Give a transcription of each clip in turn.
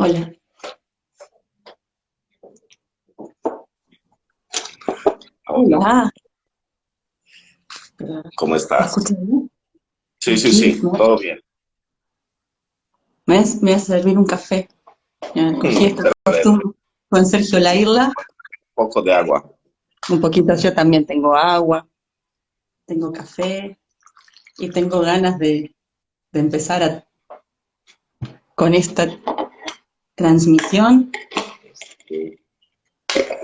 Hola. Hola. ¿Cómo ¿Me estás? escuchas bien? Sí, sí, Aquí, sí, todo bien. me voy a servir un café. Ya cogí esta Excelente. costumbre con Sergio Lairla. Un poco de agua. Un poquito, yo también tengo agua, tengo café y tengo ganas de empezar con esta transmisión.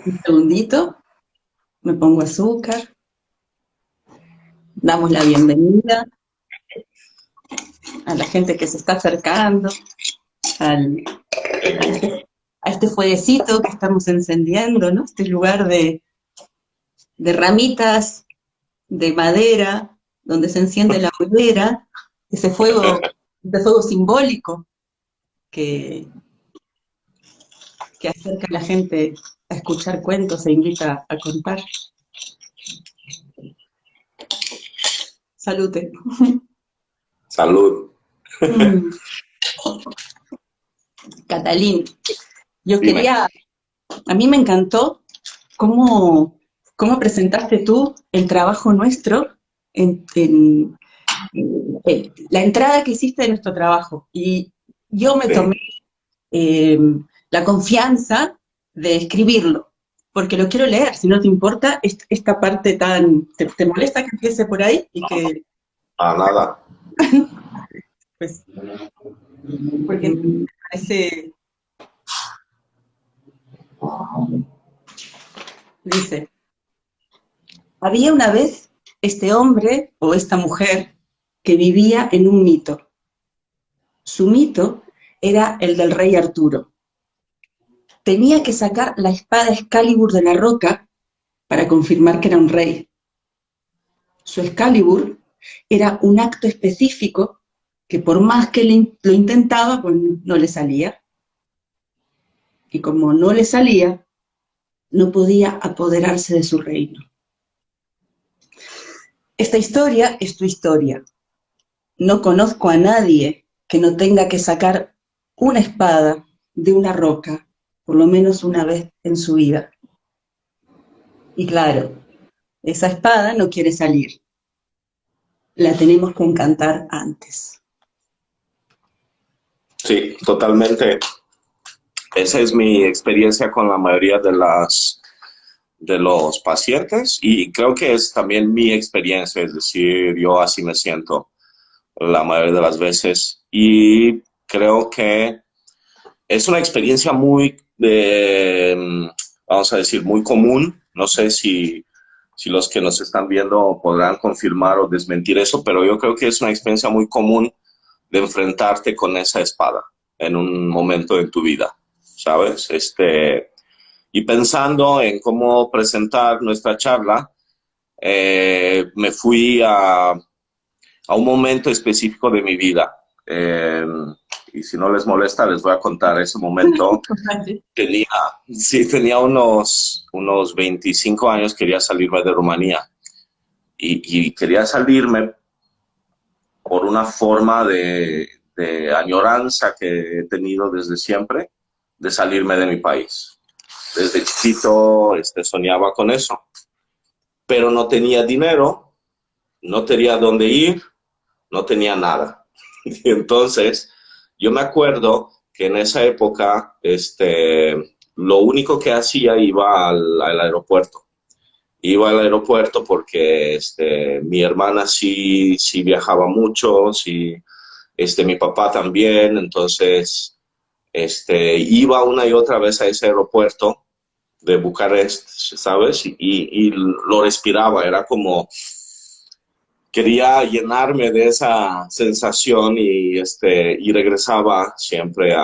Un segundito, me pongo azúcar, damos la bienvenida a la gente que se está acercando, al, a este fueguecito que estamos encendiendo, ¿no? Este lugar de ramitas, de madera, donde se enciende la hoguera, ese fuego simbólico que, que acerca a la gente a escuchar cuentos e invita a contar. Salute. Salud. Mm, Catalín, yo Dime. quería, a mí me encantó cómo, cómo presentaste tú el trabajo nuestro en la entrada que hiciste de nuestro trabajo. Y yo me tomé Sí. eh, la confianza de escribirlo, porque lo quiero leer, si no te importa, esta parte tan... ¿Te molesta que empiece por ahí? Y que, Ah, nada. pues, porque me parece, dice, había una vez este hombre o esta mujer que vivía en un mito. Su mito era el del rey Arturo. Tenía que sacar la espada Excalibur de la roca para confirmar que era un rey. Su Excalibur era un acto específico que por más que lo intentaba, pues no le salía. Y como no le salía, no podía apoderarse de su reino. Esta historia es tu historia. No conozco a nadie que no tenga que sacar una espada de una roca por lo menos una vez en su vida. Y claro, esa espada no quiere salir. La tenemos que encantar antes. Sí, totalmente. Esa es mi experiencia con la mayoría de los pacientes y creo que es también mi experiencia, es decir, yo así me siento la mayoría de las veces y creo que es una experiencia muy, vamos a decir, muy común. No sé si los que nos están viendo podrán confirmar o desmentir eso, pero yo creo que es una experiencia muy común de enfrentarte con esa espada en un momento en tu vida, ¿sabes? Y pensando en cómo presentar nuestra charla, me fui a un momento específico de mi vida. Y si no les molesta, les voy a contar ese momento. Tenía, sí, tenía unos 25 años, quería salirme de Rumanía y quería salirme por una forma de añoranza que he tenido desde siempre, de salirme de mi país. Desde chiquito soñaba con eso, pero no tenía dinero, no tenía dónde ir, no tenía nada. Y entonces, yo me acuerdo que en esa época, lo único que hacía iba al aeropuerto. Iba al aeropuerto porque mi hermana sí viajaba mucho, sí, mi papá también, entonces iba una y otra vez a ese aeropuerto de Bucarest, ¿sabes? Y lo respiraba, era como quería llenarme de esa sensación y regresaba siempre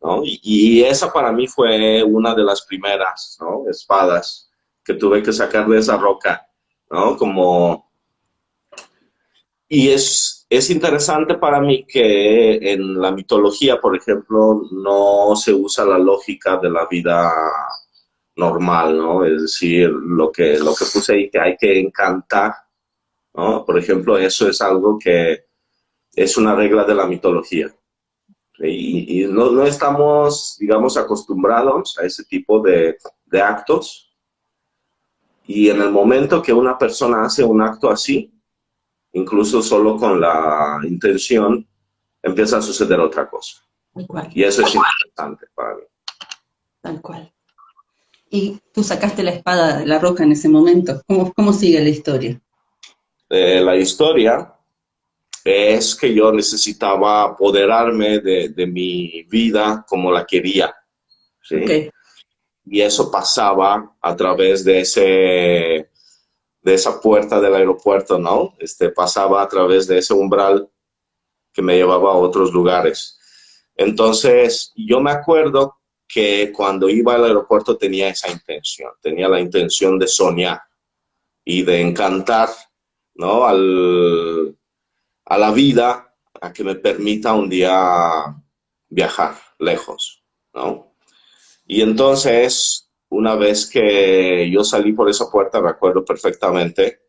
¿no? Y esa para mí fue una de las primeras, ¿no? Espadas que tuve que sacar de esa roca, ¿no? Y es interesante para mí que en la mitología, por ejemplo, no se usa la lógica de la vida normal, ¿no? Es decir, lo que puse ahí, que hay que encantar, ¿no? Por ejemplo, eso es algo que es una regla de la mitología. Y no estamos, digamos, acostumbrados a ese tipo de actos. Y en el momento que una persona hace un acto así, incluso solo con la intención, empieza a suceder otra cosa. Tal cual. Y eso es interesante para mí. Tal cual. Y tú sacaste la espada de la roca en ese momento. ¿Cómo sigue la historia? La historia es que yo necesitaba apoderarme de mi vida como la quería, ¿sí? Okay. Y eso pasaba a través de esa puerta del aeropuerto, ¿no? Pasaba a través de ese umbral que me llevaba a otros lugares. Entonces, yo me acuerdo que cuando iba al aeropuerto tenía esa intención, tenía la intención de soñar y de encantar, ¿no? A la vida, a que me permita un día viajar lejos, ¿no? Y entonces, una vez que yo salí por esa puerta, me acuerdo perfectamente,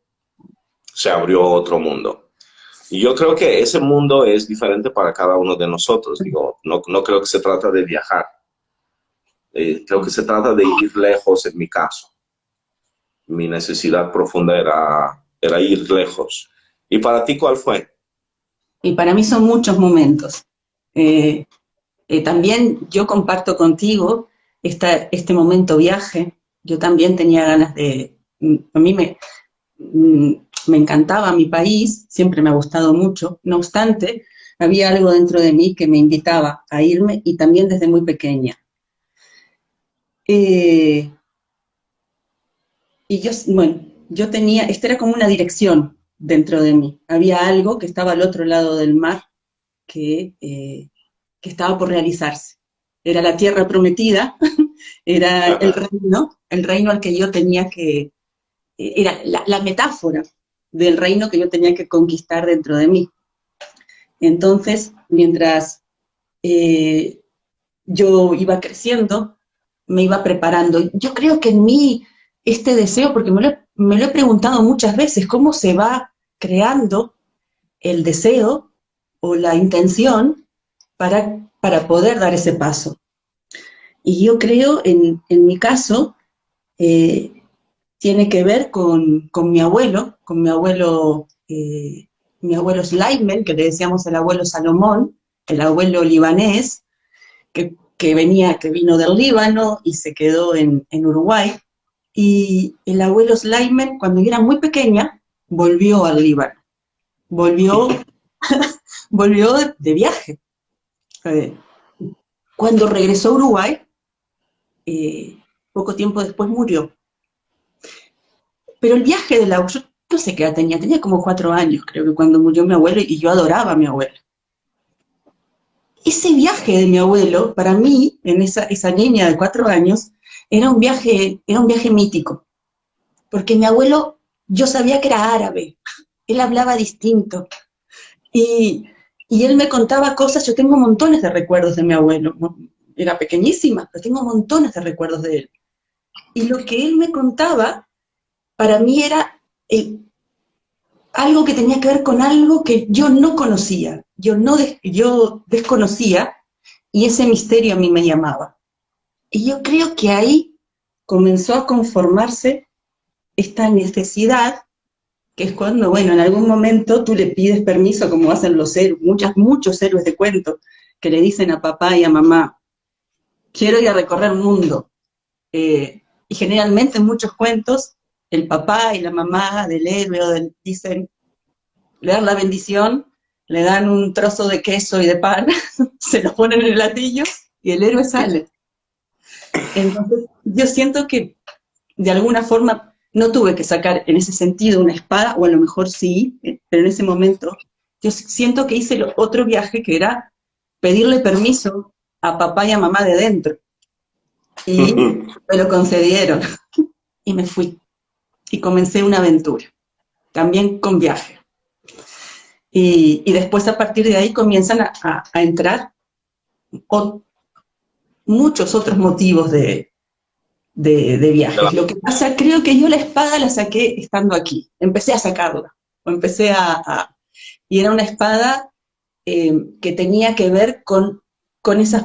se abrió otro mundo. Y yo creo que ese mundo es diferente para cada uno de nosotros. Digo, no creo que se trata de viajar. Creo que se trata de ir lejos en mi caso. Mi necesidad profunda era ir lejos. ¿Y para ti cuál fue? Y para mí son muchos momentos. Eh, También yo comparto contigo este momento viaje. Yo también tenía ganas de... A mí me encantaba mi país, siempre me ha gustado mucho. No obstante, había algo dentro de mí que me invitaba a irme y también desde muy pequeña. Eh, y bueno, yo tenía, esta era como una dirección dentro de mí. Había algo que estaba al otro lado del mar que estaba por realizarse. Era la tierra prometida, era el reino al que yo tenía que, era la metáfora del reino que yo tenía que conquistar dentro de mí. Entonces, mientras eh, yo iba creciendo, me iba preparando. Yo creo que en mí este deseo, porque me lo he preguntado muchas veces, ¿cómo se va creando el deseo o la intención para poder dar ese paso? Y yo creo, en mi caso, eh, tiene que ver con mi abuelo Sleiman, que le decíamos el abuelo Salomón, el abuelo libanés, que vino del Líbano y se quedó en Uruguay. Y el abuelo Sleiman, cuando yo era muy pequeña, volvió al Líbano, volvió, volvió de viaje. Cuando regresó a Uruguay, poco tiempo después murió. Pero el viaje de la... Yo no sé qué edad tenía como 4 años, creo que cuando murió mi abuelo, y yo adoraba a mi abuelo. Ese viaje de mi abuelo, para mí, en esa niña de 4 años, era un viaje mítico, porque mi abuelo, yo sabía que era árabe, él hablaba distinto, y, y él me contaba cosas. Yo tengo montones de recuerdos de mi abuelo, ¿no? Era pequeñísima, pero tengo montones de recuerdos de él. Y lo que él me contaba, para mí era algo que tenía que ver con algo que yo no conocía, yo desconocía, y ese misterio a mí me llamaba. Y yo creo que ahí comenzó a conformarse esta necesidad, que es cuando, bueno, en algún momento tú le pides permiso, como hacen los héroes, muchos héroes de cuento, que le dicen a papá y a mamá, quiero ir a recorrer el mundo. Y generalmente en muchos cuentos, el papá y la mamá del héroe dicen, le dan la bendición, le dan un trozo de queso y de pan, se lo ponen en el latillo y el héroe sale. Entonces, yo siento que de alguna forma no tuve que sacar en ese sentido una espada, o a lo mejor sí, pero en ese momento yo siento que hice otro viaje, que era pedirle permiso a papá y a mamá de dentro. Y me lo concedieron. Y me fui. Y comencé una aventura, también con viaje. Y después, a partir de ahí, comienzan a entrar muchos otros motivos de viajes. Lo que pasa, creo que yo la espada la saqué estando aquí. Empecé a sacarla. O empecé y era una espada que tenía que ver con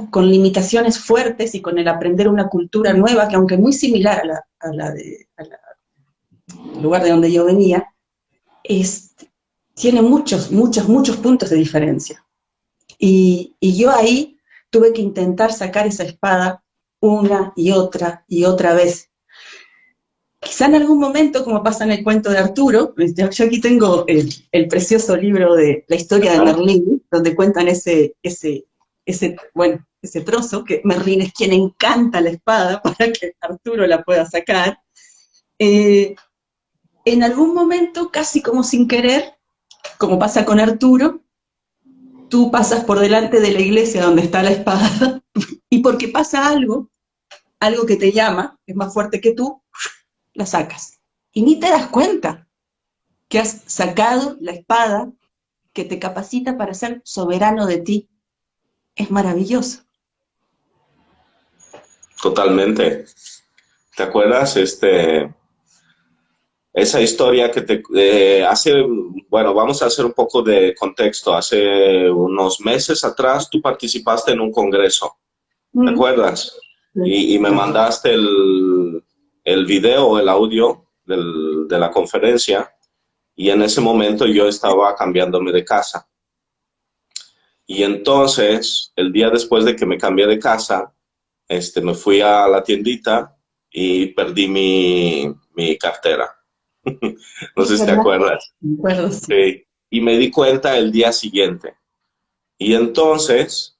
con limitaciones fuertes y con el aprender una cultura nueva, que aunque muy similar al lugar de donde yo venía, tiene muchos puntos de diferencia. Y yo ahí tuve que intentar sacar esa espada una y otra vez. Quizá en algún momento, como pasa en el cuento de Arturo, yo aquí tengo el precioso libro de la historia de Merlín, donde cuentan ese trozo, que Merlín es quien encanta la espada para que Arturo la pueda sacar. En algún momento, casi como sin querer, como pasa con Arturo, tú pasas por delante de la iglesia donde está la espada, y porque pasa algo que te llama, es más fuerte que tú, la sacas. Y ni te das cuenta que has sacado la espada que te capacita para ser soberano de ti. Es maravilloso. Totalmente. ¿Te acuerdas esa historia que bueno, vamos a hacer un poco de contexto. Hace unos meses atrás tú participaste en un congreso, ¿te acuerdas? Y me mandaste el video, el audio de la conferencia, y en ese momento yo estaba cambiándome de casa. Y entonces, el día después de que me cambié de casa, me fui a la tiendita y perdí mi cartera. No sé si te acuerdas. Me acuerdo, sí. Sí. Y me di cuenta el día siguiente. Y entonces,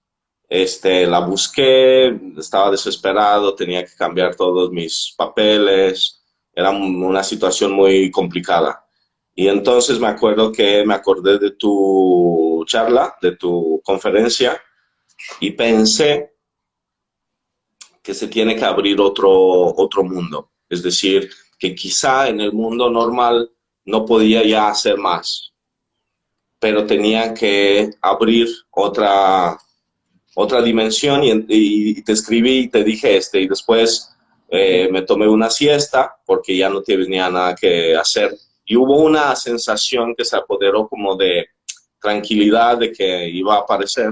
la busqué, estaba desesperado, tenía que cambiar todos mis papeles, era una situación muy complicada. Y entonces me acuerdo que me acordé de tu charla, de tu conferencia, y pensé que se tiene que abrir otro mundo. Es decir, que quizá en el mundo normal no podía ya hacer más, pero tenía que abrir otra dimensión y te escribí y te dije y después me tomé una siesta porque ya no tenía nada que hacer y hubo una sensación que se apoderó como de tranquilidad de que iba a aparecer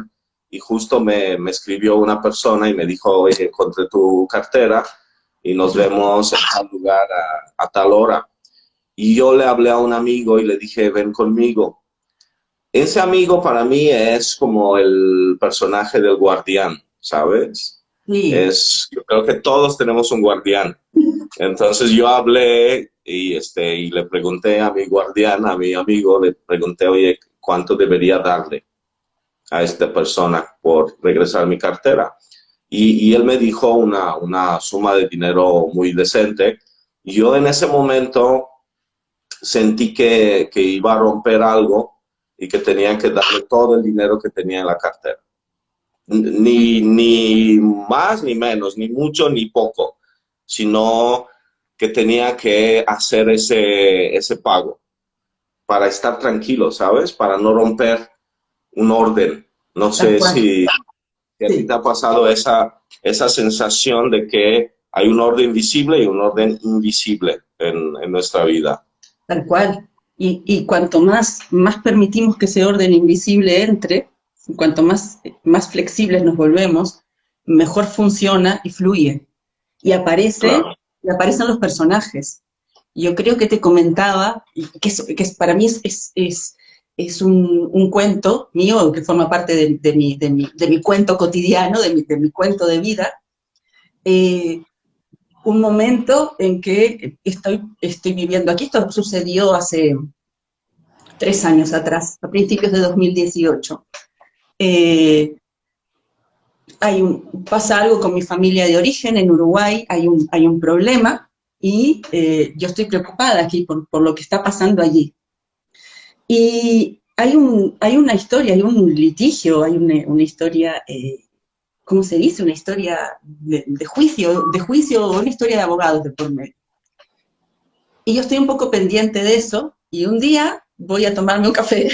y justo me escribió una persona y me dijo, oye, encontré tu cartera y nos vemos en tal lugar a tal hora. Y yo le hablé a un amigo y le dije, ven conmigo. Ese amigo para mí es como el personaje del guardián, ¿sabes? Sí. Yo creo que todos tenemos un guardián. Entonces yo hablé y le pregunté a mi guardián, a mi amigo, le pregunté, oye, ¿cuánto debería darle a esta persona por regresar mi cartera? Y él me dijo una suma de dinero muy decente. Y yo en ese momento sentí que iba a romper algo y que tenía que darle todo el dinero que tenía en la cartera. Ni más ni menos, ni mucho ni poco, sino que tenía que hacer ese pago para estar tranquilo, ¿sabes? Para no romper un orden. No sé si a ti te ha pasado esa sensación de que hay un orden visible y un orden invisible en nuestra vida. Tal cual. Y cuanto más permitimos que ese orden invisible entre, cuanto más flexibles nos volvemos, mejor funciona y fluye. Y aparecen los personajes. Yo creo que te comentaba, que para mí es un cuento mío, que forma parte de mi cuento cotidiano, de mi cuento de vida, un momento en que estoy viviendo aquí. Esto sucedió hace 3 años atrás, a principios de 2018. Pasa algo con mi familia de origen en Uruguay, hay un problema y yo estoy preocupada aquí por lo que está pasando allí. Y hay una historia, hay un litigio, hay una historia, ¿cómo se dice? Una historia de juicio, una historia de abogados de por medio. Y yo estoy un poco pendiente de eso, y un día voy a tomarme un café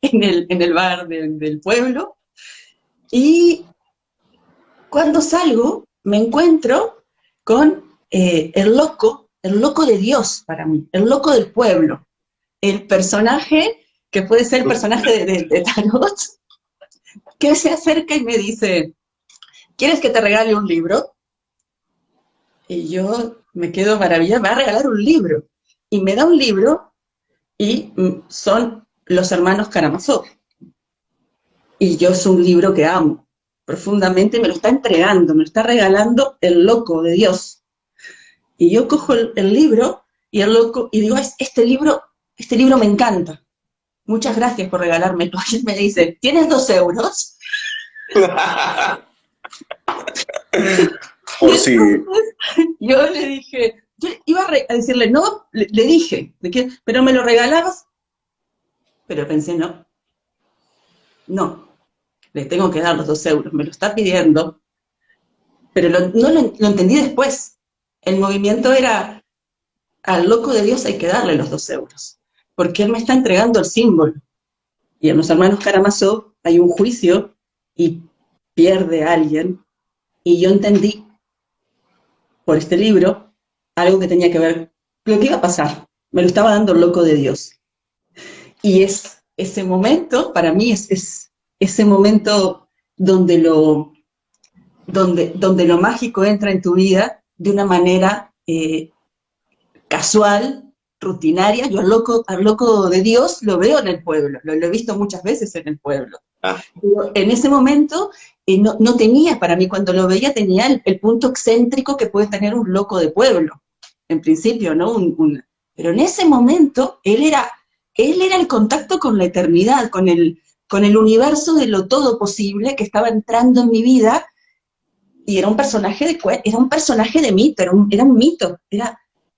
en el bar del pueblo, y cuando salgo me encuentro con el loco de Dios para mí, el loco del pueblo, el personaje que puede ser el personaje de Tarot, que se acerca y me dice, ¿quieres que te regale un libro? Y yo me quedo maravillada, me va a regalar un libro. Y me da un libro y son Los Hermanos Karamazov. Y yo es un libro que amo profundamente, me lo está entregando, me lo está regalando el loco de Dios. Y yo cojo el libro y el loco, y digo, este libro me encanta. Muchas gracias por regalármelo. Y él me dice, ¿tienes 2 euros? Y Por si... entonces yo le dije, yo iba a decirle, no, le dije, pero me lo regalabas. Pero pensé, no, le tengo que dar los 2 euros, me lo está pidiendo. Pero no lo entendí después. El movimiento era, al loco de Dios hay que darle los 2 euros, porque él me está entregando el símbolo. Y en los hermanos Karamazov hay un juicio y pierde a alguien. Y yo entendí por este libro algo que tenía que ver, lo que iba a pasar. Me lo estaba dando el loco de Dios. Y es ese momento, para mí es ese momento donde lo mágico entra en tu vida de una manera casual, rutinaria. Yo al loco de Dios lo veo en el pueblo, lo he visto muchas veces en el pueblo. Ah, Pero en ese momento no tenía, para mí cuando lo veía, tenía el punto excéntrico que puede tener un loco de pueblo, en principio, ¿no? Pero en ese momento él era el contacto con la eternidad, con el universo de lo todo posible que estaba entrando en mi vida, y era un personaje de mito, era un mito,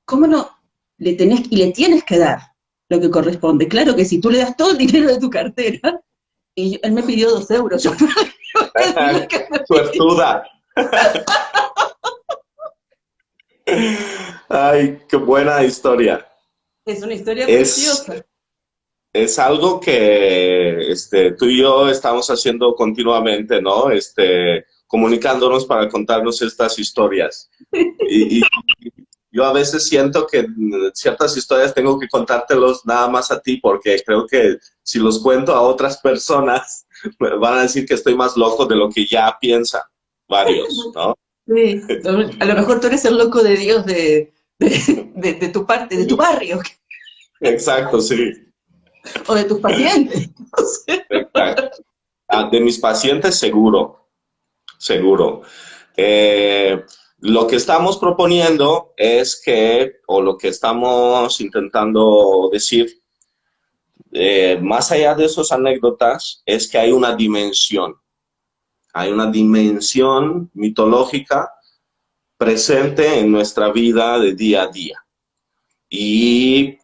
¿cómo no? Le tienes que dar lo que corresponde. Claro que si tú le das todo el dinero de tu cartera, y él me pidió 2 euros, yo que me pidió. suertuda. Ay, qué buena historia. Es una historia Es, preciosa. es algo que tú y yo estamos haciendo continuamente, ¿no? Comunicándonos para contarnos estas historias. Y yo a veces siento que ciertas historias tengo que contártelos nada más a ti, porque creo que si los cuento a otras personas, me van a decir que estoy más loco de lo que ya piensan varios, ¿no? Sí, a lo mejor tú eres el loco de Dios de tu parte, de tu barrio, Exacto, sí. o de tus pacientes. No sé. Exacto. Ah, de mis pacientes, seguro, seguro. Lo que estamos proponiendo es que, o lo que estamos intentando decir, más allá de esas anécdotas, es que hay una dimensión mitológica presente en nuestra vida de día a día. Y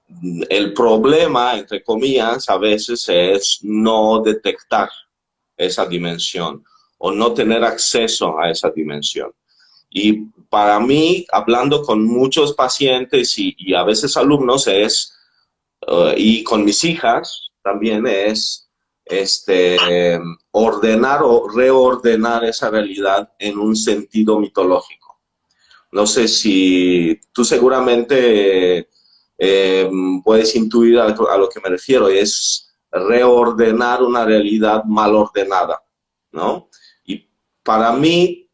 el problema, entre comillas, a veces es no detectar esa dimensión o no tener acceso a esa dimensión. Y para mí, hablando con muchos pacientes y a veces alumnos, y con mis hijas también es ordenar o reordenar esa realidad en un sentido mitológico. No sé si tú seguramente puedes intuir a lo que me refiero, es reordenar una realidad mal ordenada, ¿no? Y para mí,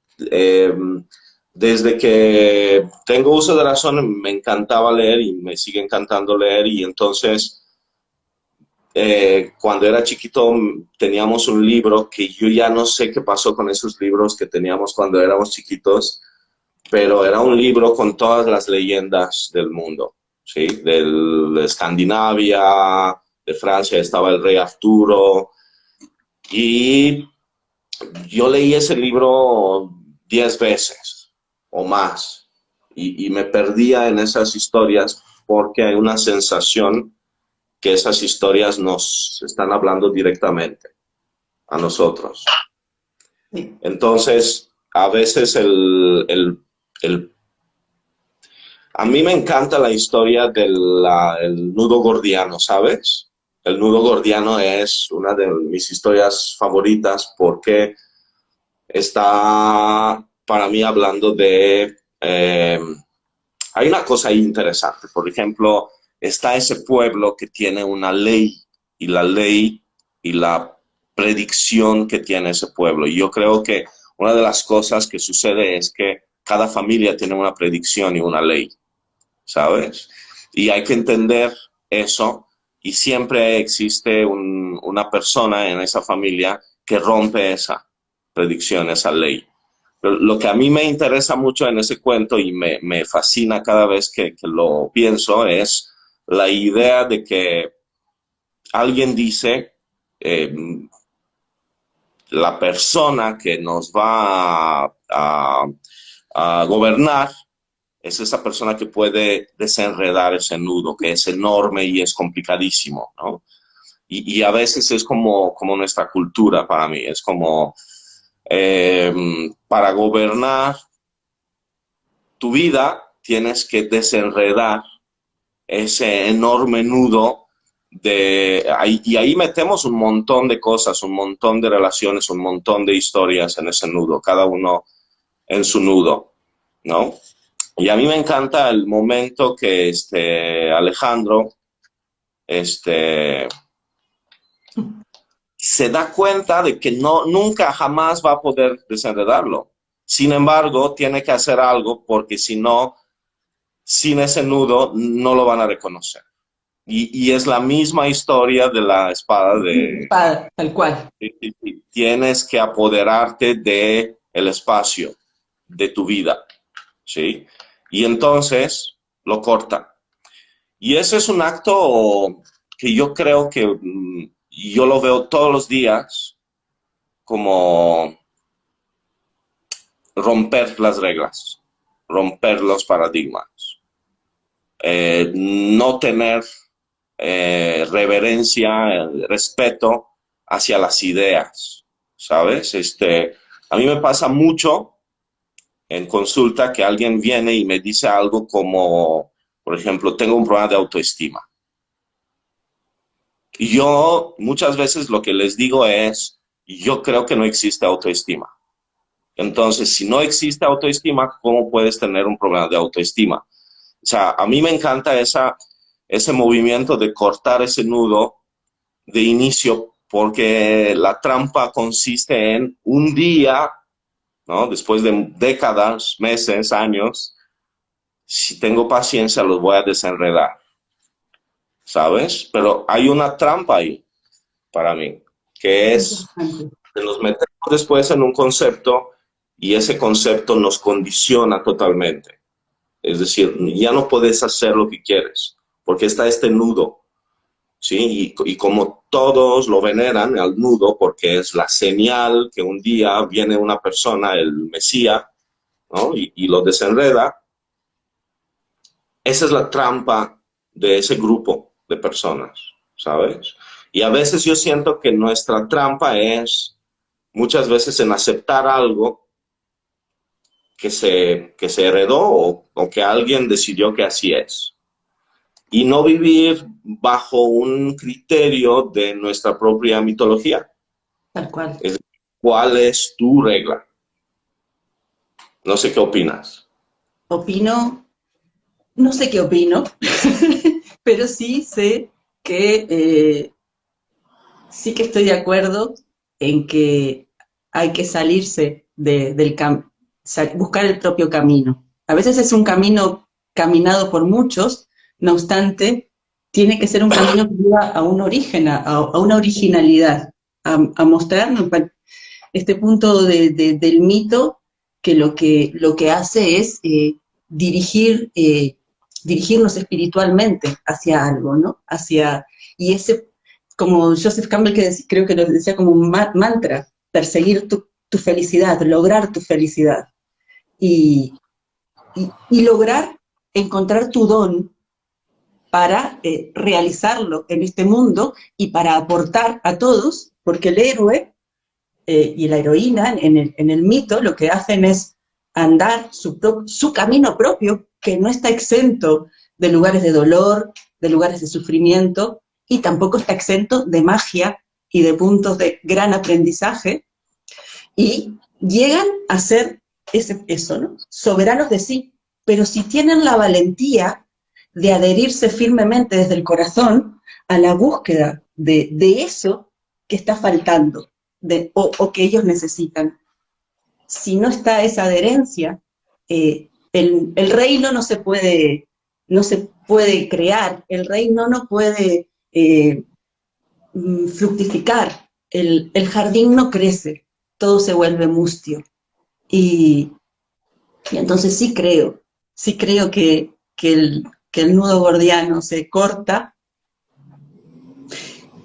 desde que tengo uso de razón, me encantaba leer y me sigue encantando leer, y entonces cuando era chiquito teníamos un libro que yo ya no sé qué pasó con esos libros que teníamos cuando éramos chiquitos, pero era un libro con todas las leyendas del mundo, ¿sí? De Escandinavia, de Francia estaba el rey Arturo, y yo leí ese libro 10 veces o más, y me perdía en esas historias porque hay una sensación que esas historias nos están hablando directamente a nosotros. Sí. Entonces, a veces a mí me encanta la historia el nudo gordiano, ¿sabes? El nudo gordiano es una de mis historias favoritas porque está para mí hablando de... hay una cosa ahí interesante. Por ejemplo, está ese pueblo que tiene una ley, y la ley y la predicción que tiene ese pueblo. Y yo creo que una de las cosas que sucede es que cada familia tiene una predicción y una ley, ¿sabes? Y hay que entender eso, y siempre existe una persona en esa familia que rompe esa predicción, esa ley. Pero lo que a mí me interesa mucho en ese cuento y me fascina cada vez que lo pienso es la idea de que alguien dice, eh, la persona que nos va a gobernar es esa persona que puede desenredar ese nudo, que es enorme y es complicadísimo, ¿no? Y a veces es como nuestra cultura para mí, es como eh, para gobernar tu vida tienes que desenredar ese enorme nudo y ahí metemos un montón de cosas, un montón de relaciones, un montón de historias en ese nudo, cada uno en su nudo, ¿no? Y a mí me encanta el momento que Alejandro este, se da cuenta de que nunca jamás va a poder desenredarlo. Sin embargo, tiene que hacer algo porque si no, sin ese nudo no lo van a reconocer. Y es la misma historia de la espada de... Tal cual. Tienes que apoderarte del espacio de tu vida, ¿sí? Y entonces lo corta. Y ese es un acto que yo creo que yo lo veo todos los días como romper las reglas, romper los paradigmas, no tener reverencia, respeto hacia las ideas, ¿sabes? A mí me pasa mucho en consulta que alguien viene y me dice algo como, por ejemplo, tengo un problema de autoestima. Y yo muchas veces lo que les digo es, yo creo que no existe autoestima. Entonces, si no existe autoestima, ¿cómo puedes tener un problema de autoestima? O sea, a mí me encanta ese movimiento de cortar ese nudo de inicio, porque la trampa consiste en un día, ¿no? Después de décadas, meses, años, si tengo paciencia, los voy a desenredar, ¿sabes? Pero hay una trampa ahí para mí, que es que nos metemos después en un concepto y ese concepto nos condiciona totalmente. Es decir, ya no puedes hacer lo que quieres, porque está este nudo, ¿sí? Y como todos lo veneran al nudo, porque es la señal que un día viene una persona, el Mesías, ¿no? Y lo desenreda, esa es la trampa de ese grupo de personas, ¿sabes? Y a veces yo siento que nuestra trampa es muchas veces en aceptar algo que se heredó o que alguien decidió que así es. Y no vivir bajo un criterio de nuestra propia mitología. Tal cual. ¿Cuál es tu regla? No sé qué opinas. Opino, no sé qué opino, pero sí sé que sí que estoy de acuerdo en que hay que salirse buscar el propio camino. A veces es un camino caminado por muchos, no obstante, tiene que ser un camino que lleva a un origen, a una originalidad, a mostrarnos este punto del mito que lo que hace es dirigirnos espiritualmente hacia algo, ¿no? Y ese, como Joseph Campbell, creo que lo decía como un mantra, perseguir tu felicidad, lograr tu felicidad. Y lograr encontrar tu don para realizarlo en este mundo y para aportar a todos, porque el héroe y la heroína en el mito lo que hacen es andar su camino propio, que no está exento de lugares de dolor, de lugares de sufrimiento, y tampoco está exento de magia y de puntos de gran aprendizaje, y llegan a ser eso, ¿no? Soberanos de sí, pero si tienen la valentía de adherirse firmemente desde el corazón a la búsqueda de eso que está faltando o que ellos necesitan. si no está esa adherencia, el reino no se puede crear, el reino no puede fructificar, el jardín no crece, todo se vuelve mustio. Y, y entonces sí creo que el nudo gordiano se corta.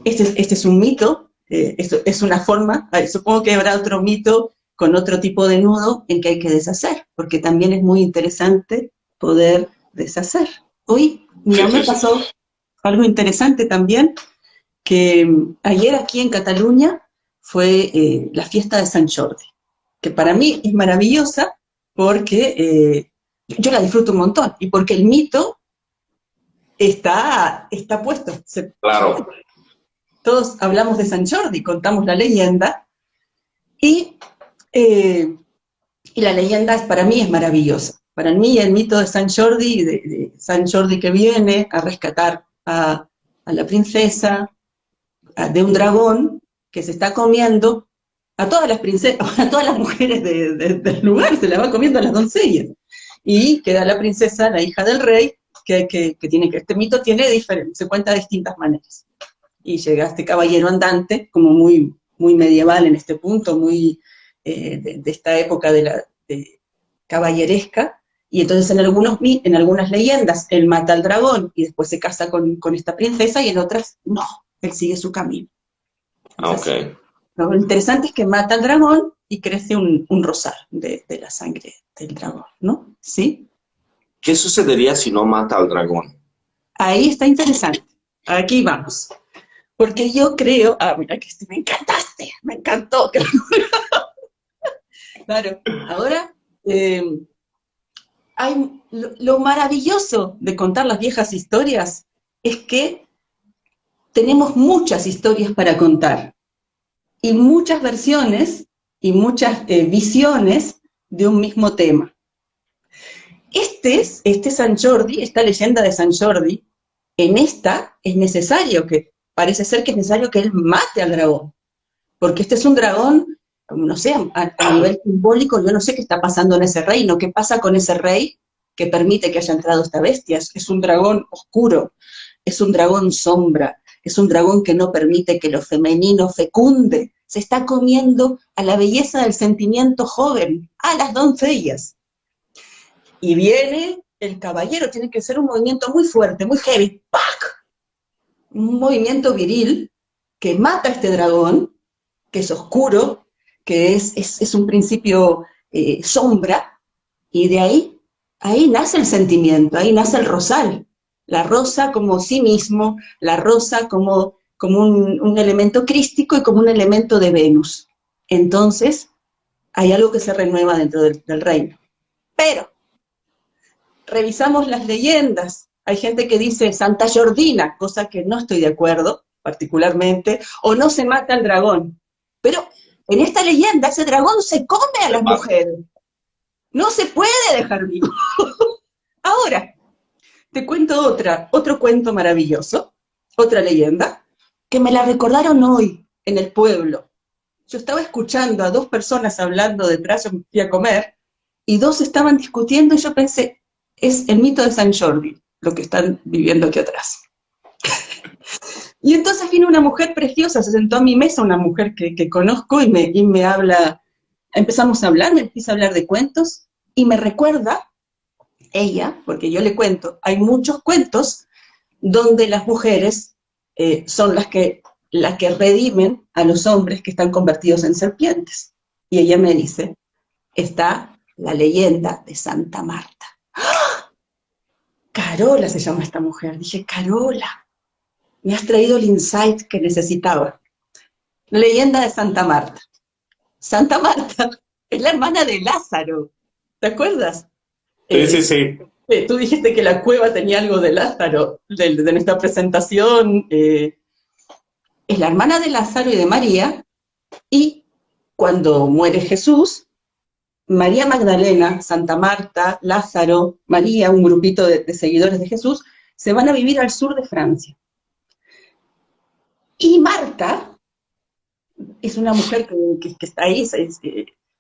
Este es un mito, esto es una forma, supongo que habrá otro mito con otro tipo de nudo en que hay que deshacer, porque también es muy interesante poder deshacer. Hoy, mira, Sí, me sí, sí. pasó algo interesante también, que ayer aquí en Cataluña fue la fiesta de Sant Jordi, que para mí es maravillosa porque yo la disfruto un montón y porque el mito está puesto. Claro. Todos hablamos de Sant Jordi, contamos la leyenda y, eh, y la leyenda para mí es maravillosa. Para mí el mito de Sant Jordi, de Sant Jordi que viene a rescatar a la princesa, de un dragón que se está comiendo a todas las princesas, a todas las mujeres del lugar, se la va comiendo a las doncellas. Y queda la princesa, la hija del rey, que tiene que, este mito tiene se cuenta de distintas maneras. Y llega este caballero andante, como muy, muy medieval en este punto, muy de esta época de caballeresca, y entonces en algunas leyendas él mata al dragón y después se casa con esta princesa, y en otras no, él sigue su camino. Es Ok. así. Lo interesante es que mata al dragón y crece un rosal de la sangre del dragón, ¿no? ¿Sí? ¿Qué sucedería si no mata al dragón? Ahí está interesante. Aquí vamos. Porque yo creo, mira que me encantaste, me encantó. Claro, ahora lo maravilloso de contar las viejas historias es que tenemos muchas historias para contar y muchas versiones y muchas visiones de un mismo tema. Este Sant Jordi, esta leyenda de Sant Jordi, en esta es necesario parece ser que es necesario que él mate al dragón, porque este es un dragón, no sé, a nivel simbólico, yo no sé qué está pasando en ese reino, qué pasa con ese rey que permite que haya entrado esta bestia. Es un dragón oscuro, es un dragón sombra, es un dragón que no permite que lo femenino fecunde, se está comiendo a la belleza del sentimiento joven, a las doncellas. Y viene el caballero, tiene que ser un movimiento muy fuerte, muy heavy, ¡pac! Un movimiento viril que mata a este dragón, que es oscuro, que es un principio sombra, y de ahí nace el sentimiento, ahí nace el rosal. La rosa como sí mismo, la rosa como un elemento crístico y como un elemento de Venus. Entonces, hay algo que se renueva dentro del reino. Pero, revisamos las leyendas. Hay gente que dice Santa Jordina, cosa que no estoy de acuerdo, particularmente, o no se mata al dragón. Pero en esta leyenda ese dragón se come a las mujeres. No se puede dejar vivo. Ahora, te cuento otro cuento maravilloso, otra leyenda, que me la recordaron hoy en el pueblo. Yo estaba escuchando a dos personas hablando detrás, yo me fui a comer, y dos estaban discutiendo y yo pensé, es el mito de Sant Jordi, lo que están viviendo aquí atrás. Y entonces vino una mujer preciosa, se sentó a mi mesa, una mujer que conozco, y me habla, empezamos a hablar, me empieza a hablar de cuentos, y me recuerda ella, porque yo le cuento, hay muchos cuentos donde las mujeres son las que redimen a los hombres que están convertidos en serpientes. Y ella me dice, está la leyenda de Santa Marta. ¡Ah! Carola se llama esta mujer. Dije, Carola, me has traído el insight que necesitaba. Leyenda de Santa Marta. Santa Marta es la hermana de Lázaro. ¿Te acuerdas? Sí, sí, sí. Tú dijiste que la cueva tenía algo de Lázaro, de nuestra presentación. Es la hermana de Lázaro y de María, y cuando muere Jesús, María Magdalena, Santa Marta, Lázaro, María, un grupito de seguidores de Jesús, se van a vivir al sur de Francia. Y Marta es una mujer que está ahí,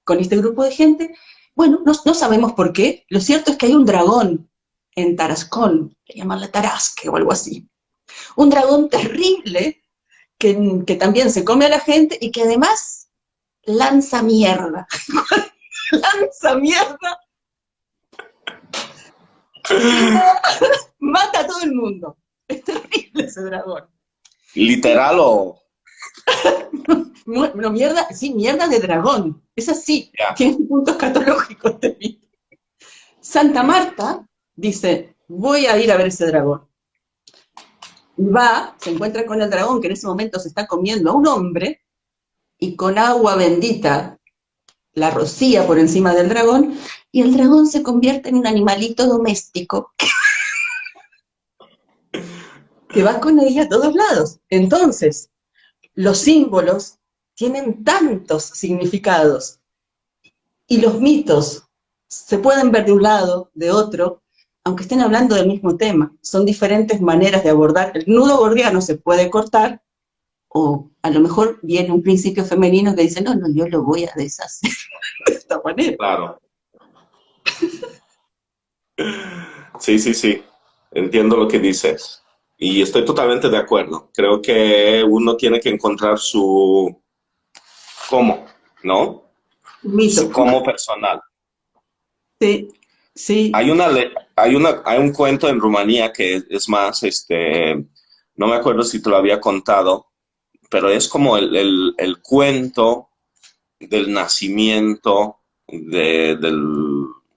con este grupo de gente. Bueno, no sabemos por qué. Lo cierto es que hay un dragón en Tarascón, que llaman la Tarasque o algo así. Un dragón terrible que también se come a la gente y que además lanza mierda. Lanza mierda. Mata a todo el mundo. Es terrible ese dragón. ¿Literal o...? No, mierda, sí, mierda de dragón. Es así. Ya. Tiene puntos catológicos de mí. Santa Marta dice, voy a ir a ver ese dragón. Va, se encuentra con el dragón que en ese momento se está comiendo a un hombre y con agua bendita la rocía por encima del dragón y el dragón se convierte en un animalito doméstico que va con ella a todos lados. Entonces, los símbolos tienen tantos significados y los mitos se pueden ver de un lado, de otro, aunque estén hablando del mismo tema. Son diferentes maneras de abordar. El nudo gordiano se puede cortar, o a lo mejor viene un principio femenino que dice, no, yo lo voy a deshacer de esta manera. Claro. Sí. Entiendo lo que dices. Y estoy totalmente de acuerdo. Creo que uno tiene que encontrar su cómo, ¿no? Mito. Su cómo personal. Sí. Hay un cuento en Rumanía que es más, no me acuerdo si te lo había contado, pero es como el cuento del nacimiento de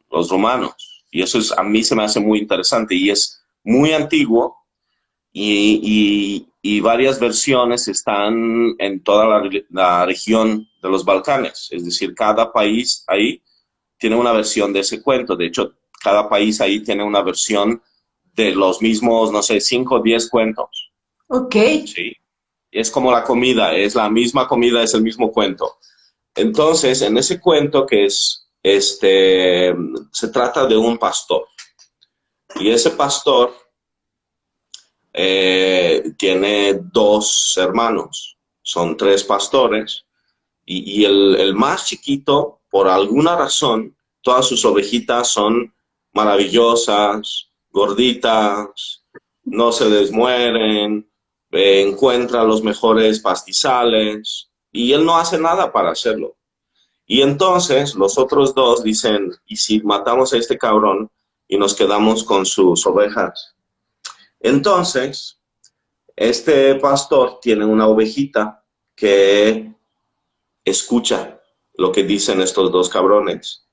los romanos. Y eso a mí se me hace muy interesante y es muy antiguo y varias versiones están en toda la región de los Balcanes. Es decir, cada país ahí tiene una versión de ese cuento. De hecho, cada país ahí tiene una versión de los mismos, no sé, 5 o 10 cuentos. Ok. Sí. Es como la comida, es la misma comida, es el mismo cuento. Entonces, en ese cuento que es, se trata de un pastor. Y ese pastor tiene 2 hermanos. Son 3 pastores. Y el más chiquito, por alguna razón, todas sus ovejitas son maravillosas, gorditas, no se desmueren, encuentra los mejores pastizales y él no hace nada para hacerlo. Y entonces los otros 2 dicen, ¿y si matamos a este cabrón y nos quedamos con sus ovejas? Entonces, este pastor tiene una ovejita que escucha lo que dicen estos 2 cabrones.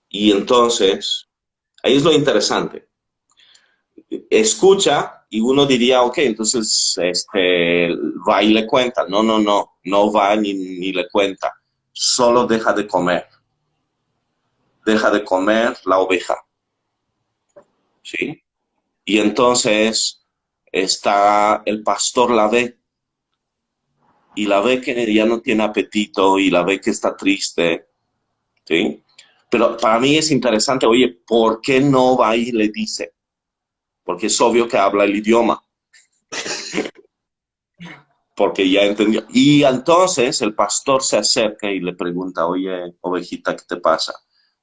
Y entonces, ahí es lo interesante. Escucha y uno diría, ok, entonces va y le cuenta. No va ni le cuenta. Solo deja de comer. Deja de comer la oveja. ¿Sí? Y entonces el pastor la ve. Y la ve que ya no tiene apetito y la ve que está triste. ¿Sí? Pero para mí es interesante, oye, ¿por qué no va y le dice? Porque es obvio que habla el idioma. Porque ya entendió. Y entonces el pastor se acerca y le pregunta, oye, ovejita, ¿qué te pasa?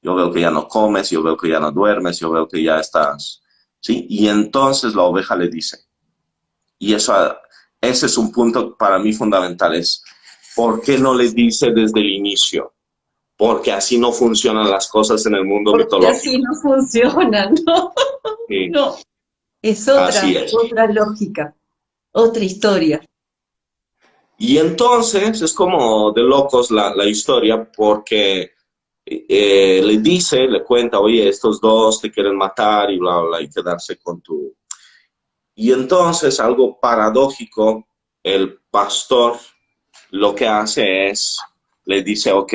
Yo veo que ya no comes, yo veo que ya no duermes, yo veo que ya estás... ¿Sí? Y entonces la oveja le dice. Y ese es un punto para mí fundamental, es ¿por qué no le dice desde el inicio? Porque así no funcionan las cosas en el mundo Porque mitológico. así no funciona, ¿no? Sí. No. Es Así es. otra lógica, otra historia. Y entonces es como de locos la historia porque le cuenta, oye, estos 2 te quieren matar y bla, bla, y quedarse con tu... Y entonces, algo paradójico, el pastor lo que hace es, le dice, ok,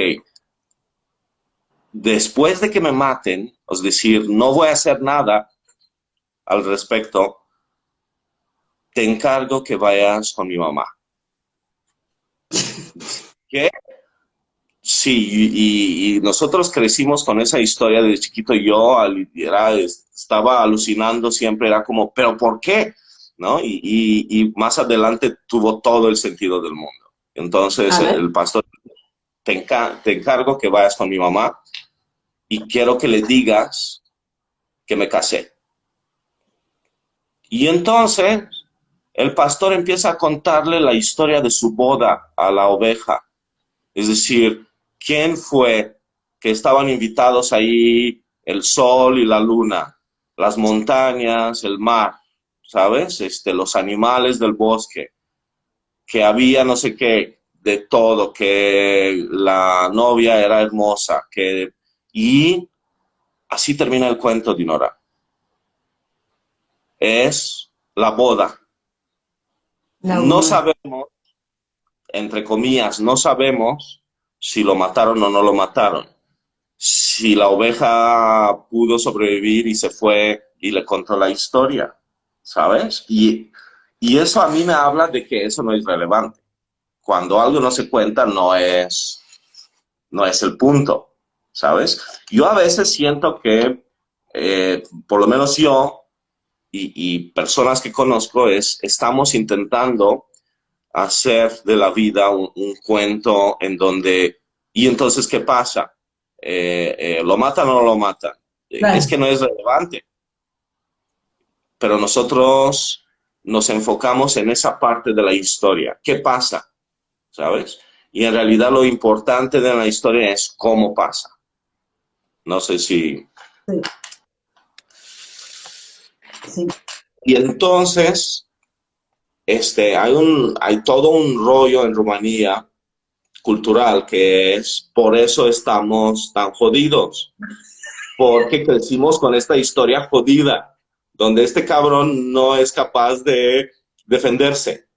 después de que me maten, es decir, no voy a hacer nada al respecto, te encargo que vayas con mi mamá. ¿Qué? Sí, y nosotros crecimos con esa historia de chiquito. Yo estaba alucinando siempre, era como, ¿pero por qué? ¿No? Y más adelante tuvo todo el sentido del mundo. Entonces A ver. el pastor te encargo que vayas con mi mamá y quiero que le digas que me casé. Y entonces el pastor empieza a contarle la historia de su boda a la oveja. Es decir, quién fue que estaban invitados ahí, el sol y la luna, las montañas, el mar, ¿sabes? Los animales del bosque, que había no sé qué, de todo, que la novia era hermosa, y así termina el cuento, Dinora. Es la boda. La No boda. sabemos, entre comillas, no sabemos si lo mataron o no lo mataron. Si la oveja pudo sobrevivir y se fue y le contó la historia, ¿sabes? Y eso a mí me habla de que eso no es relevante. Cuando algo no se cuenta, no es el punto, ¿sabes? Yo a veces siento que, por lo menos yo y personas que conozco, estamos intentando hacer de la vida un cuento en donde, ¿y entonces qué pasa? ¿Lo matan o no lo matan? Es Claro. que no es relevante, pero nosotros nos enfocamos en esa parte de la historia. ¿Qué pasa? ¿Sabes? Y en realidad lo importante de la historia es cómo pasa. No sé si... Sí, sí. Y entonces, hay todo un rollo en Rumanía cultural que es, por eso estamos tan jodidos, porque crecimos con esta historia jodida, donde este cabrón no es capaz de defenderse,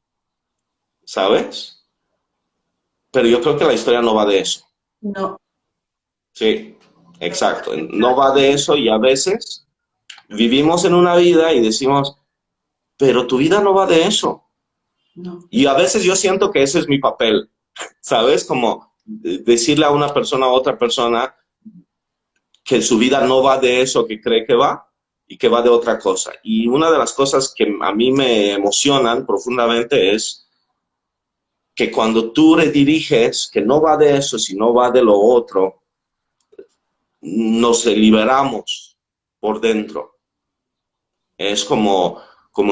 ¿sabes? Pero yo creo que la historia no va de eso. No, Sí, exacto. No va de eso y a veces vivimos en una vida y decimos, pero tu vida no va de eso. no. Y a veces yo siento que ese es mi papel, ¿sabes? Como decirle a una persona a otra persona que su vida no va de eso que cree que va y que va de otra cosa. Y una de las cosas que a mí me emocionan profundamente es que cuando tú rediriges que no va de eso, sino va de lo otro, nos liberamos por dentro. Es como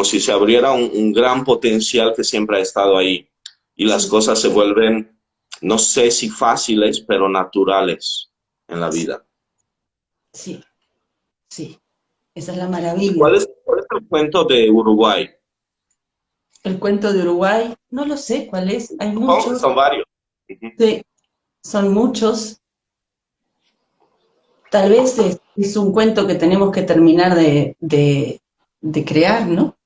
si se abriera un gran potencial que siempre ha estado ahí y las Sí, cosas se vuelven, no sé si fáciles, pero naturales en la vida. sí, sí. Esa es la ¿Y maravilla. cuál es el cuento de Uruguay? El cuento de Uruguay, no lo sé cuál es. Hay Supongo que muchos. son varios. Ujú. Sí, son muchos. Tal vez es un cuento que tenemos que terminar de crear, ¿no?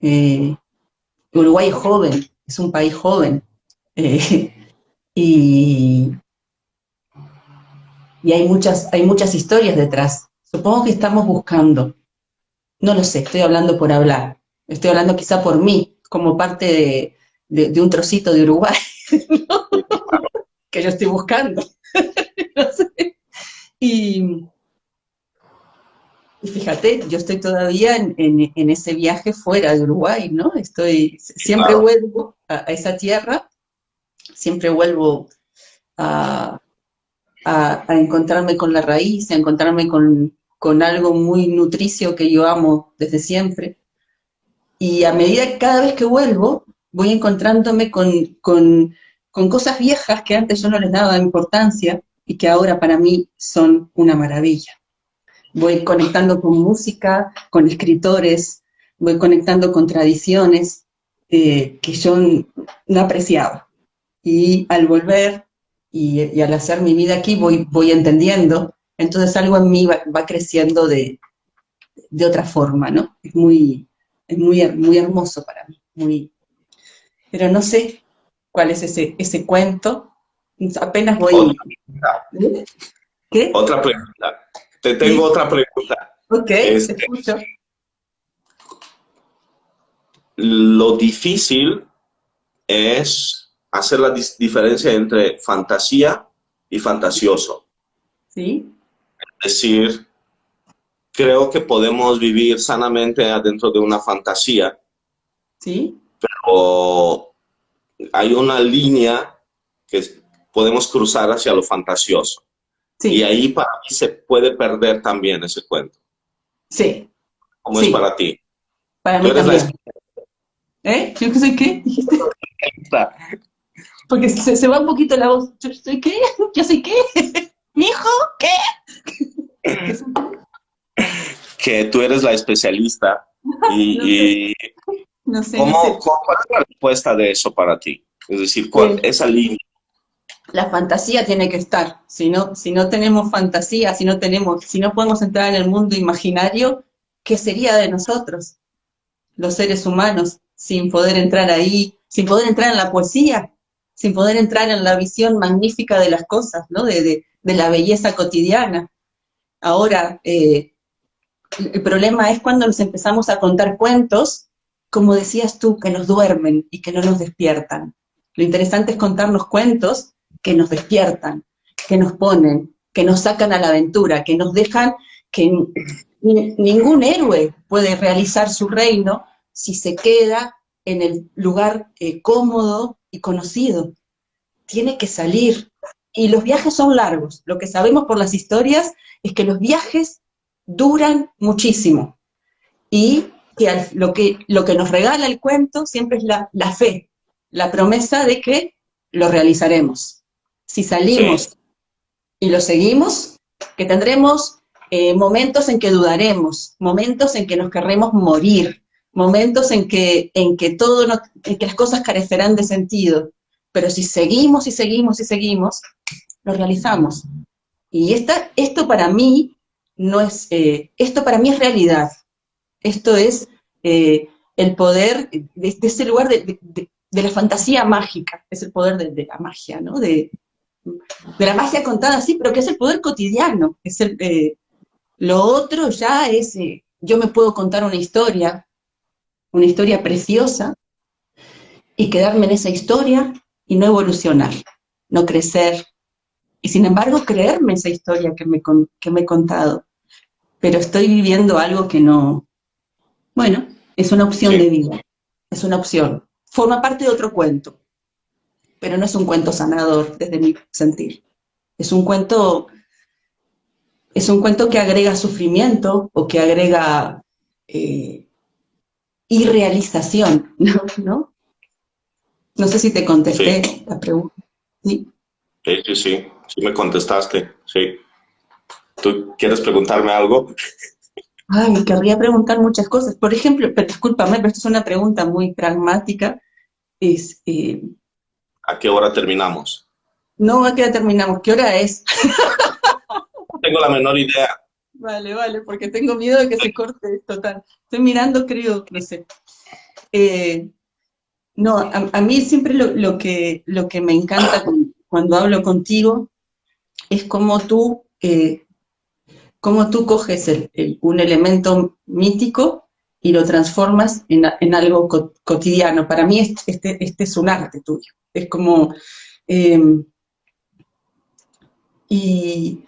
Uruguay es joven, es un país joven. eh, y, y hay muchas historias detrás. Supongo que estamos buscando. No lo sé, estoy hablando por hablar. Estoy hablando quizá por mí, como parte de un trocito de Uruguay que yo estoy buscando. No sé. Y, y fíjate, yo estoy todavía en ese viaje fuera de Uruguay, ¿no? Siempre Claro. vuelvo a esa tierra, siempre vuelvo a, a encontrarme con la raíz, a encontrarme con algo muy nutricio que yo amo desde siempre. Y a medida que cada vez que vuelvo, voy encontrándome con cosas viejas que antes yo no les daba importancia y que ahora para mí son una maravilla. Voy conectando con música, con escritores, voy conectando con tradiciones que yo no apreciaba. Y al volver y al hacer mi vida aquí voy entendiendo, entonces algo en mí va creciendo de otra forma, ¿no? Muy hermoso para mí, pero no sé cuál es ese cuento, apenas Otra voy, pregunta. ¿eh? ¿Qué? Otra pregunta. Te tengo Sí, otra pregunta. ok, te Este, escucho. lo difícil es hacer la diferencia entre fantasía y fantasioso. Sí, Es decir, creo que podemos vivir sanamente adentro de una fantasía, sí, o hay una línea que podemos cruzar hacia lo fantasioso. Y Sí, ahí para mí se puede perder también ese cuento. sí, ¿Cómo es sí, para ti? para Tú mí eres la también. ¿Eh? ¿Yo qué soy qué? ¿Dijiste? especialista. Porque se va un poquito la voz. ¿Yo soy qué? ¿Yo soy qué? ¿Mi hijo? ¿Qué? ¿Qué soy? Que tú eres la especialista. No sé, Y no sé, no ¿cómo, sé. cuál es la respuesta de eso para ti? Es decir, Eh, esa línea. la fantasía tiene que estar. Si no tenemos fantasía, si no podemos entrar en el mundo imaginario, ¿qué sería de nosotros, los seres humanos, sin poder entrar ahí, sin poder entrar en la poesía, sin poder entrar en la visión magnífica de las cosas, ¿no? De la belleza cotidiana? Ahora, el problema es cuando nos empezamos a contar cuentos, como decías tú, que nos duermen y que no nos despiertan. Lo interesante es contarnos cuentos que nos despiertan, que nos ponen, que nos sacan a la aventura, que nos dejan que ningún héroe puede realizar su reino si se queda en el lugar cómodo y conocido. Tiene que salir. Y los viajes son largos. Lo que sabemos por las historias es que los viajes duran muchísimo. Y que lo que nos regala el cuento siempre es la fe, la promesa de que lo realizaremos. Si Sí, salimos y lo seguimos, que tendremos momentos en que dudaremos, momentos en que nos querremos morir, momentos en que las cosas carecerán de sentido. Pero si seguimos y seguimos y seguimos, lo realizamos. Y esto para mí no es, esto para mí es realidad. Esto es el poder de ese lugar de la fantasía mágica, es el poder de la magia, ¿no? De la magia contada así, pero que es el poder cotidiano. Lo otro ya es, yo me puedo contar una historia preciosa, y quedarme en esa historia y no evolucionar, no crecer. Y sin embargo, creerme esa historia que me he contado. Pero estoy viviendo algo que no, bueno, es una opción sí. de vida, es una opción. Forma parte de otro cuento, pero no es un cuento sanador desde mi sentir. Es un cuento, es un cuento que agrega sufrimiento o que agrega eh, irrealización, ¿no? ¿No? No sé si te Sí, contesté la pregunta. Sí. sí, sí, sí, sí me contestaste, sí. ¿Tú quieres preguntarme algo? Ay, querría preguntar muchas cosas. Por ejemplo, pero discúlpame, pero esto es una pregunta muy pragmática. Es, ¿A qué hora terminamos? no, ¿a qué hora terminamos? ¿Qué hora es? No tengo la menor idea. Vale, vale, porque tengo miedo de que se corte esto. Estoy mirando, creo, no sé. Eh, no, a mí siempre lo que me encanta cuando hablo contigo es cómo tú coges un elemento mítico y lo transformas en algo cotidiano. Para mí este es un arte tuyo. Es como, eh, y,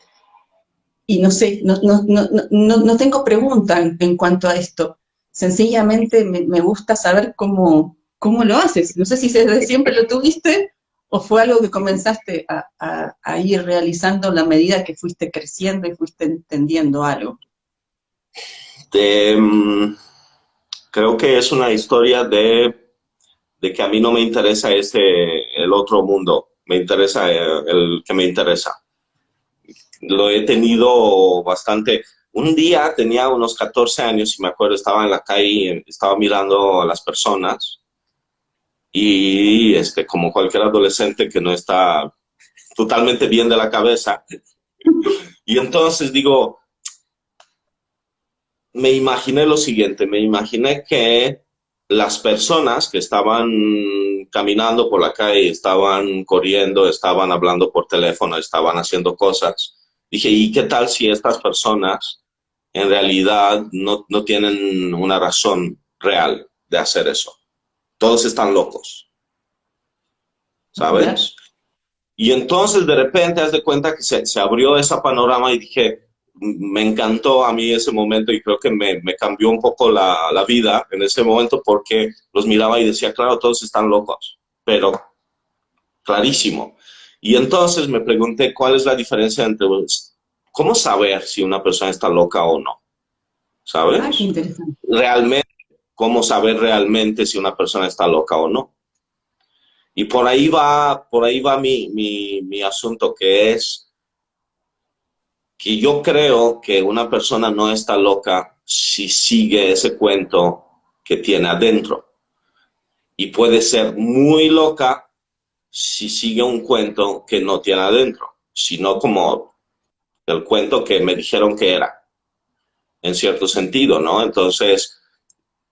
y no sé, no tengo pregunta en cuanto a esto. Sencillamente me gusta saber cómo lo haces. No sé si desde siempre lo tuviste o fue algo que comenzaste a ir realizando a la medida que fuiste creciendo y fuiste entendiendo algo. Eh, mm, Creo que es una historia de que a mí no me interesa el otro mundo, me interesa el que me interesa. Lo he tenido bastante. Un día tenía unos 14 años y me acuerdo, estaba en la calle, estaba mirando a las personas y como cualquier adolescente que no está totalmente bien de la cabeza, y entonces digo, me imaginé lo siguiente, me imaginé que las personas que estaban caminando por la calle, estaban corriendo, estaban hablando por teléfono, estaban haciendo cosas. Dije, ¿y qué tal si estas personas en realidad no tienen una razón real de hacer eso? Todos están locos, ¿Ya? ¿sabes? Y entonces de repente haz de cuenta que se abrió ese panorama y dije, me encantó a mí ese momento y creo que me cambió un poco la vida en ese momento porque los miraba y decía, claro, todos están locos, pero clarísimo. Y entonces me pregunté cuál es la diferencia entre, cómo saber si una persona está loca o no, Ah, qué ¿sabes? interesante. Realmente, cómo saber realmente si una persona está loca o no. Y por ahí va mi asunto, que es que yo creo que una persona no está loca si sigue ese cuento que tiene adentro. Y puede ser muy loca si sigue un cuento que no tiene adentro, sino como el cuento que me dijeron que era, en cierto sentido, ¿no? Entonces,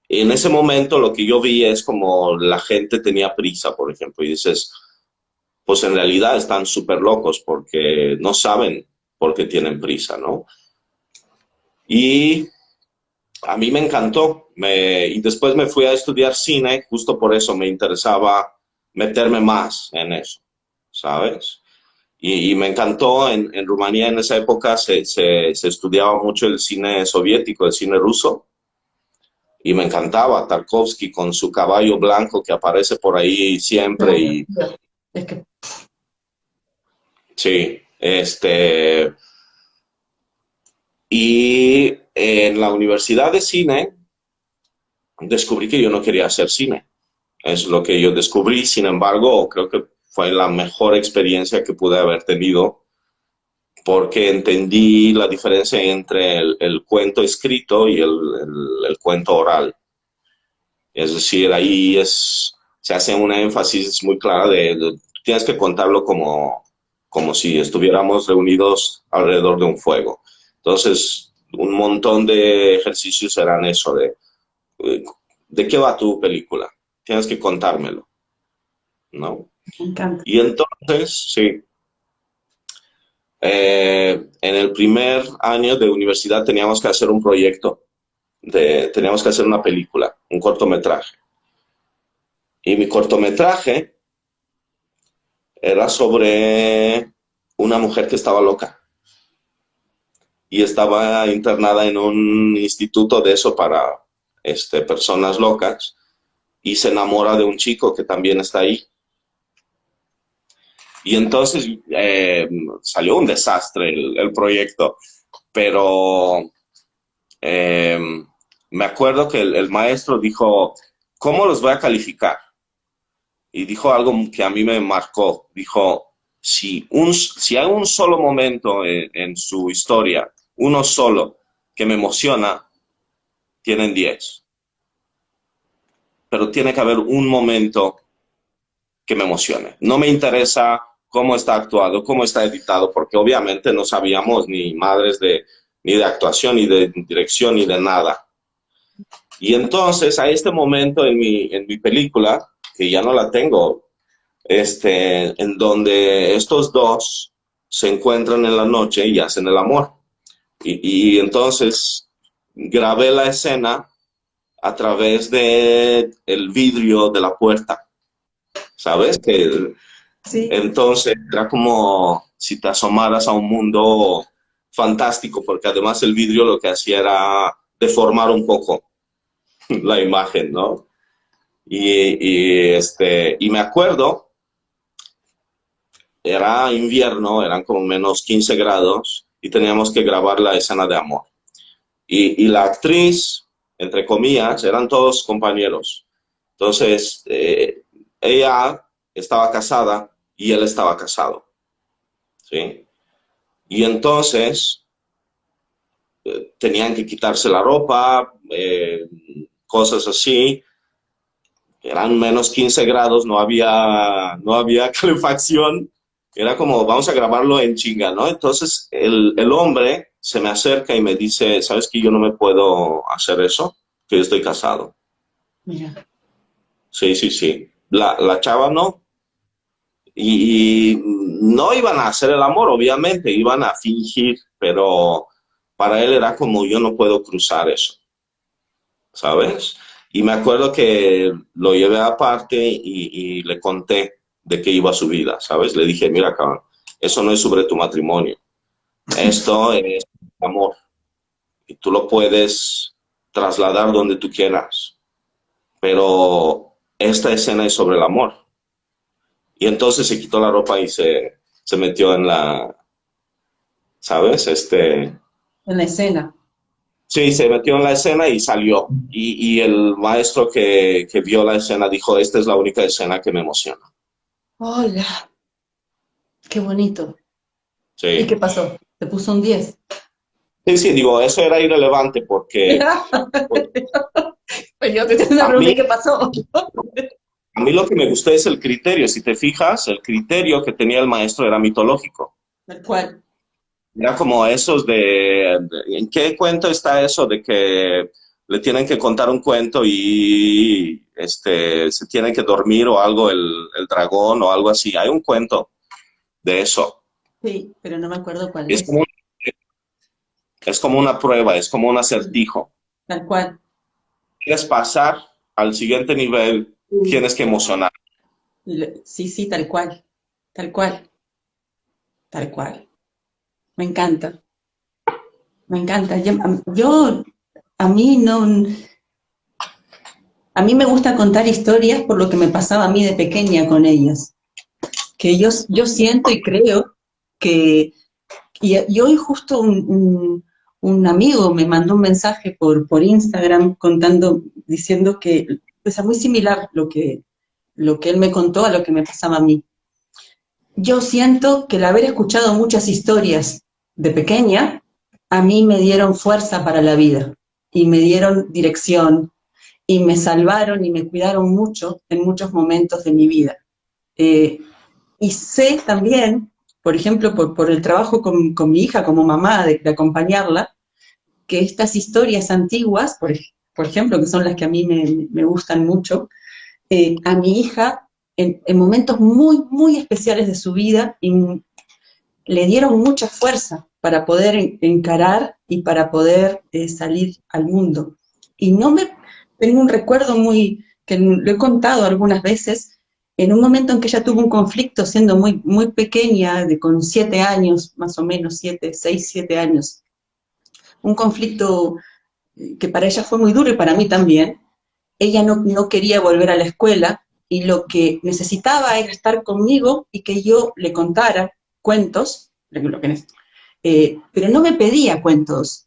en ese momento lo que yo vi es como la gente tenía prisa, por ejemplo, y dices, pues en realidad están súper locos porque no saben por qué tienen prisa, ¿no? Y a mí me encantó, y después me fui a estudiar cine, justo por eso me interesaba meterme más en eso, ¿sabes? Y me encantó, en Rumanía en esa época se estudiaba mucho el cine soviético, el cine ruso, y me encantaba Tarkovsky con su caballo blanco que aparece por ahí siempre, Claro, y tío. Es que sí, y en la Universidad de Cine descubrí que yo no quería hacer cine. Es lo que yo descubrí, sin embargo, creo que fue la mejor experiencia que pude haber tenido porque entendí la diferencia entre el cuento escrito y el cuento oral. Es decir, ahí se hace una énfasis muy clara tienes que contarlo como si estuviéramos reunidos alrededor de un fuego. Entonces, un montón de ejercicios eran eso, eh, ¿de qué va tu película? Tienes que contármelo, ¿no? me encanta. Y entonces, sí, en el primer año de universidad teníamos que hacer un proyecto, teníamos que hacer una película, un cortometraje. Y mi cortometraje era sobre una mujer que estaba loca y estaba internada en un instituto de eso para personas locas y se enamora de un chico que también está ahí. Y entonces salió un desastre el proyecto, pero eh, me acuerdo que el maestro dijo, ¿cómo los voy a calificar? Y dijo algo que a mí me marcó. Dijo, si hay un solo momento en su historia, uno solo, que me emociona, tienen 10. Pero tiene que haber un momento que me emocione. No me interesa cómo está actuado, cómo está editado, porque obviamente no sabíamos ni madres ni de actuación, ni de dirección, ni de nada. Y entonces, a este momento en mi película, que ya no la tengo, en donde estos dos se encuentran en la noche y hacen el amor. Y entonces grabé la escena a través de el vidrio de la puerta, ¿sabes? Sí, Entonces era como si te asomaras a un mundo fantástico, porque además el vidrio lo que hacía era deformar un poco la imagen, ¿no? Y me acuerdo, era invierno, eran como menos 15 grados y teníamos que grabar la escena de amor. Y la actriz, entre comillas, eran todos compañeros. Entonces, ella estaba casada y él estaba casado, ¿sí? Y entonces tenían que quitarse la ropa, cosas así. Eran menos 15 grados, no había calefacción. Era como, vamos a grabarlo en chinga, ¿no? Entonces el hombre se me acerca y me dice, ¿sabes que yo no me puedo hacer eso? Que yo estoy casado. mira. Sí, sí, sí. La chava no. Y no iban a hacer el amor, obviamente, iban a fingir, pero para él era como, yo no puedo cruzar eso, ¿sabes? Y me acuerdo que lo llevé aparte y le conté de qué iba su vida, ¿sabes? Le dije, mira, cabrón, eso no es sobre tu matrimonio, esto es amor y tú lo puedes trasladar donde tú quieras, pero esta escena es sobre el amor. Y entonces se quitó la ropa y se metió en la, ¿sabes? En la escena. Sí, se metió en la escena y salió. Y el maestro que vio la escena dijo, esta es la única escena que me emociona. Hola, qué bonito. ¿Y qué Sí. pasó? ¿Te puso un 10? Sí, sí, digo, eso era irrelevante porque pues, Pues yo te tengo una a pregunta, mí, ¿y qué pasó? a mí lo que me gustó es el criterio. Si te fijas, el criterio que tenía el maestro era mitológico. Tal cual. Era como esos ¿en qué cuento está eso de que le tienen que contar un cuento y se tiene que dormir o algo el dragón o algo así? Hay un cuento de eso. Sí, pero no me acuerdo cuál Es es. como, es como una prueba, es como un acertijo. Tal cual. Quieres pasar al siguiente nivel, Sí, tienes que emocionar. sí, sí, tal cual. Tal cual. Tal cual. Me encanta. Me encanta. A mí no, a mí me gusta contar historias por lo que me pasaba a mí de pequeña con ellas. Que yo siento y creo que, y hoy justo un amigo me mandó un mensaje por Instagram contando, diciendo que, es muy similar lo que él me contó a lo que me pasaba a mí. Yo siento que el haber escuchado muchas historias de pequeña, a mí me dieron fuerza para la vida y me dieron dirección y me salvaron y me cuidaron mucho en muchos momentos de mi vida. Eh, y sé también, por ejemplo, por el trabajo con mi hija como mamá, de acompañarla, que estas historias antiguas, por ejemplo, que son las que a mí me gustan mucho, a mi hija en momentos muy, muy especiales de su vida le dieron mucha fuerza para poder encarar y para poder salir al mundo. Y no me, tengo un recuerdo muy, que lo he contado algunas veces, en un momento en que ella tuvo un conflicto siendo muy, muy pequeña, con 7 años, más o menos, 7 6 7 años, un conflicto que para ella fue muy duro y para mí también. Ella no quería volver a la escuela y lo que necesitaba era estar conmigo y que yo le contara cuentos, pero no me pedía cuentos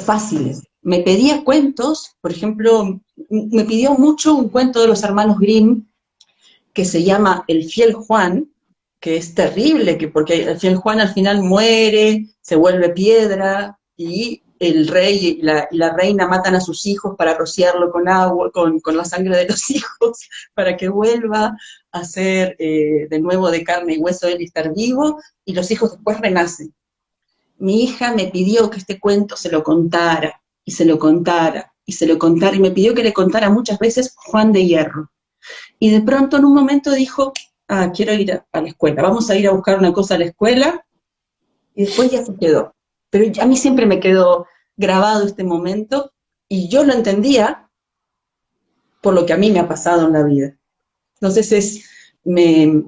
fáciles. Me pedía cuentos, por ejemplo, me pidió mucho un cuento de los hermanos Grimm que se llama El fiel Juan, que es terrible, porque el fiel Juan al final muere, se vuelve piedra y el rey y la reina matan a sus hijos para rociarlo con agua, con la sangre de los hijos, para que vuelva a ser de nuevo de carne y hueso él y estar vivo, y los hijos después renacen. Mi hija me pidió que este cuento se lo contara, y se lo contara, y se lo contara, y me pidió que le contara muchas veces Juan de Hierro. Y de pronto en un momento dijo, quiero ir a la escuela, vamos a ir a buscar una cosa a la escuela, y después ya se quedó. Pero a mí siempre me quedó grabado este momento, y yo lo entendía por lo que a mí me ha pasado en la vida. Entonces me,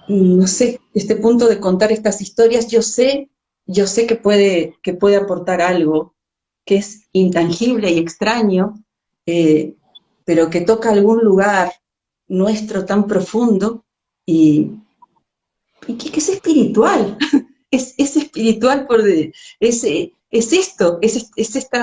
no sé, este punto de contar estas historias, yo sé que puede aportar algo que es intangible y extraño, eh, pero que toca algún lugar nuestro tan profundo y, que es espiritual, es espiritual es esto, es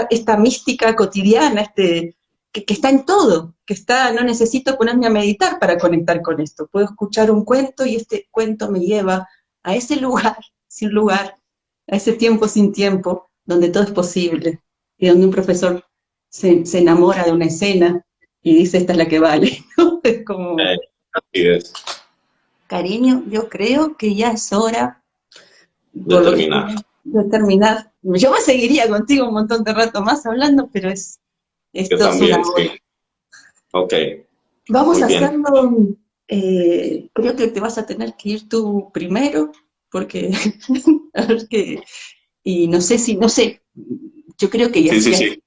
esta mística cotidiana, que está en todo, que está, no necesito ponerme a meditar para conectar con esto, puedo escuchar un cuento y este cuento me lleva a ese lugar sin lugar, a ese tiempo sin tiempo, donde todo es posible, y donde un profesor se enamora de una escena y dice, esta es la que vale, ¿no? Es como, Así es, cariño, yo creo que ya es hora, de por lo que terminar. de terminar. Yo me seguiría contigo un montón de rato más hablando, pero Yo esto es una también, hora. sí. Ok, Vamos muy a bien. hacerlo, creo que te vas a tener que ir tú primero, porque, a ver que, y no sé si, no sé, yo creo que Sí, sí, ya, sí.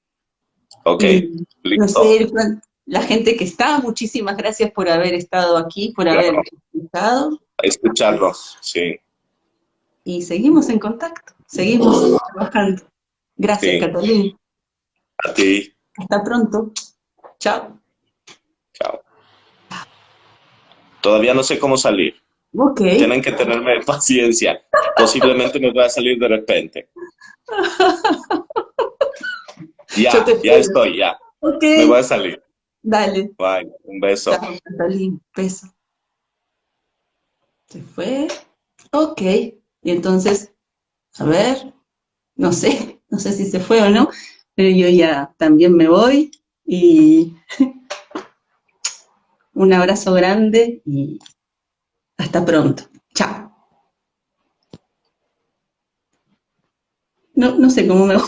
Ok, y no sé, listo. la gente que está, muchísimas gracias por haber estado aquí, por haber Claro, estado. escucharlos, sí, Y seguimos en contacto, seguimos trabajando. Gracias, sí. Catalina. A ti, Hasta pronto. Chao. chao. Todavía no sé cómo salir. Ok, Tienen que tenerme paciencia. Posiblemente me voy a salir de repente. yo te Ya espero. estoy, ya. Ok, Me voy a salir. dale. Bye, un beso. Chao, Natalí. Beso. Se fue. Ok. Y entonces, a ver, no sé si se fue o no, pero yo ya también me voy y un abrazo grande y hasta pronto. Chao. No, no sé cómo me voy.